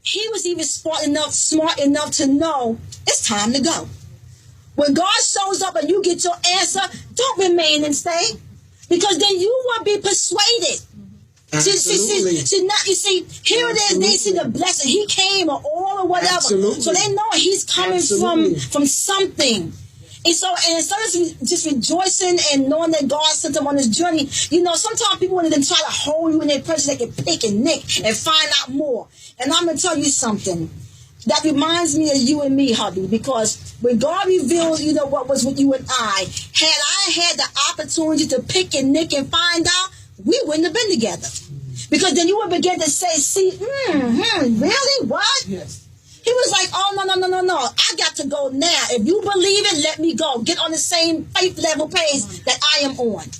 he was even smart enough to know it's time to go. When God shows up and you get your answer, don't remain and stay, because then you will be persuaded. Absolutely. You see, here it is. They see the blessing. He came or all or whatever. Absolutely. So they know he's coming from something. And so, and instead of just rejoicing and knowing that God sent them on this journey, sometimes people want to try to hold you in their presence, they can pick and nick and find out more. And I'm going to tell you something. That reminds me of you and me, hubby, because when God revealed, what was with you and I had the opportunity to pick and nick and find out, we wouldn't have been together. Because then you would begin to say, really? What? Yes. He was like, oh, no. I got to go now. If you believe it, let me go. Get on the same faith level pace that I am on.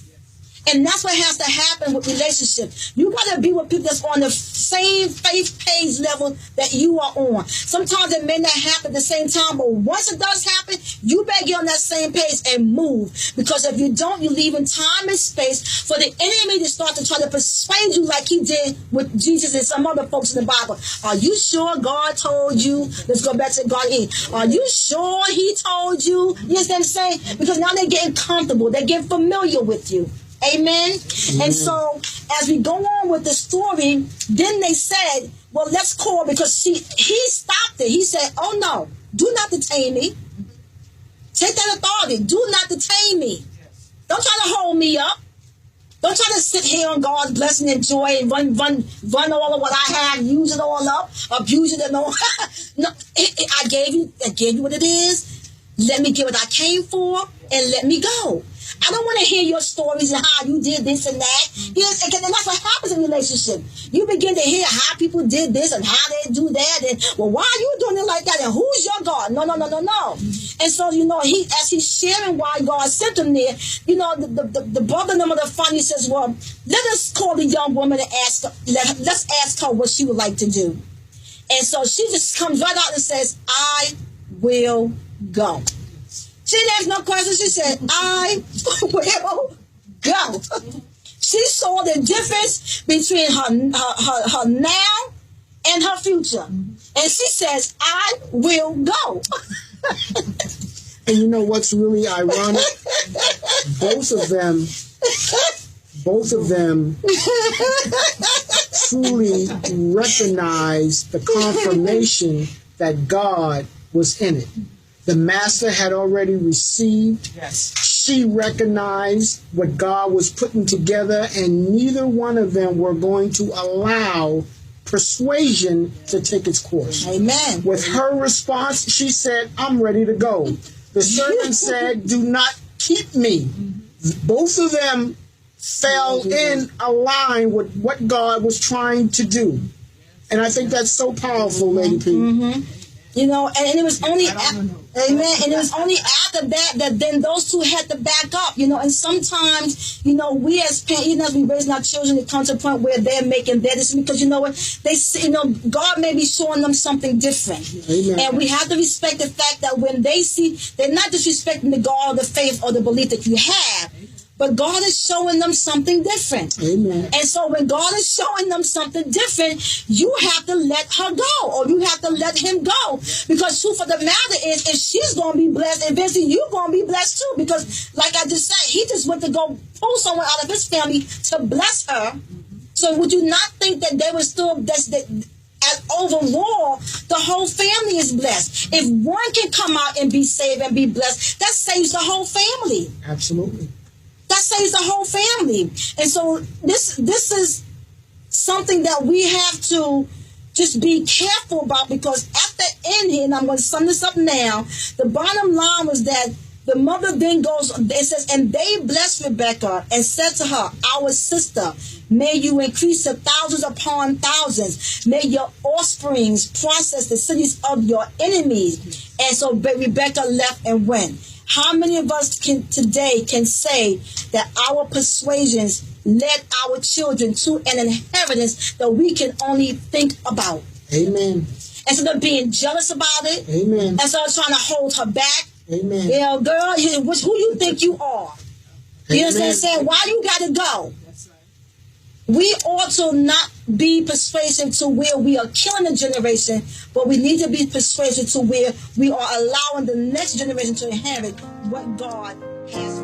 And that's what has to happen with relationships. You got to be with people that's on the same faith page level that you are on. Sometimes it may not happen at the same time, but once it does happen, you better get on that same page and move. Because if you don't, you leave in time and space for the enemy to start to try to persuade you like he did with Jesus and some other folks in the Bible. Are you sure God told you? Let's go back to God. Are you sure he told you? You understand what I'm saying? Because now they're getting comfortable. They're getting familiar with you. Amen. And so as we go on with the story, then they said, well, let's call, because he stopped it. He said, oh no, do not detain me. Take that authority. Do not detain me. Don't try to hold me up. Don't try to sit here on God's blessing and joy and run all of what I have, use it all up, abuse it and all. No, I gave you what it is. Let me get what I came for and let me go. I don't want to hear your stories and how you did this and that. Yes, and that's what happens in a relationship. You begin to hear how people did this and how they do that. And, well, why are you doing it like that? And who's your God? No. And so, as he's sharing why God sent him there, the brother number the funny says, well, let us call the young woman and let's ask her what she would like to do. And so she just comes right out and says, I will go. She didn't ask no questions. She said, I will go. She saw the difference between her now and her future. And she says, I will go. And you know what's really ironic? Both of them truly recognized the confirmation that God was in it. The master had already received. Yes. She recognized what God was putting together, and neither one of them were going to allow persuasion to take its course. Amen. With her response, she said, I'm ready to go. The servant said, do not keep me. Both of them fell in a line with what God was trying to do. And I think that's so powerful, Lady P. Mm-hmm. And it was only, amen, and it was only after that then those two had to back up, and sometimes, we as parents, we raising our children, it comes to a point where they're making their decision, because you know what, God may be showing them something different. Amen. And we have to respect the fact that when they see, they're not disrespecting the God or the faith or the belief that you have, but God is showing them something different. Amen. And so when God is showing them something different, you have to let her go, or you have to let him go. Because truth of the matter is, if she's going to be blessed, eventually you're going to be blessed too. Because like I just said, he just went to go pull someone out of his family to bless her. So would you not think that they were still blessed? As overall, the whole family is blessed. If one can come out and be saved and be blessed, that saves the whole family. Absolutely. That saves the whole family. And so this is something that we have to just be careful about, because at the end here, and I'm going to sum this up now, the bottom line was that the mother then goes, it says, and they blessed Rebekah and said to her, our sister, may you increase to thousands upon thousands. May your offsprings possess the cities of your enemies. And so Rebekah left and went. How many of us today can say that our persuasions led our children to an inheritance that we can only think about? Amen. Instead of being jealous about it. Amen. Instead of trying to hold her back. Amen. Girl, who you think you are? You know what I'm saying? Why you got to go? That's right. We ought to not be persuasive to where we are killing a generation, but we need to be persuasive to where we are allowing the next generation to inherit what God has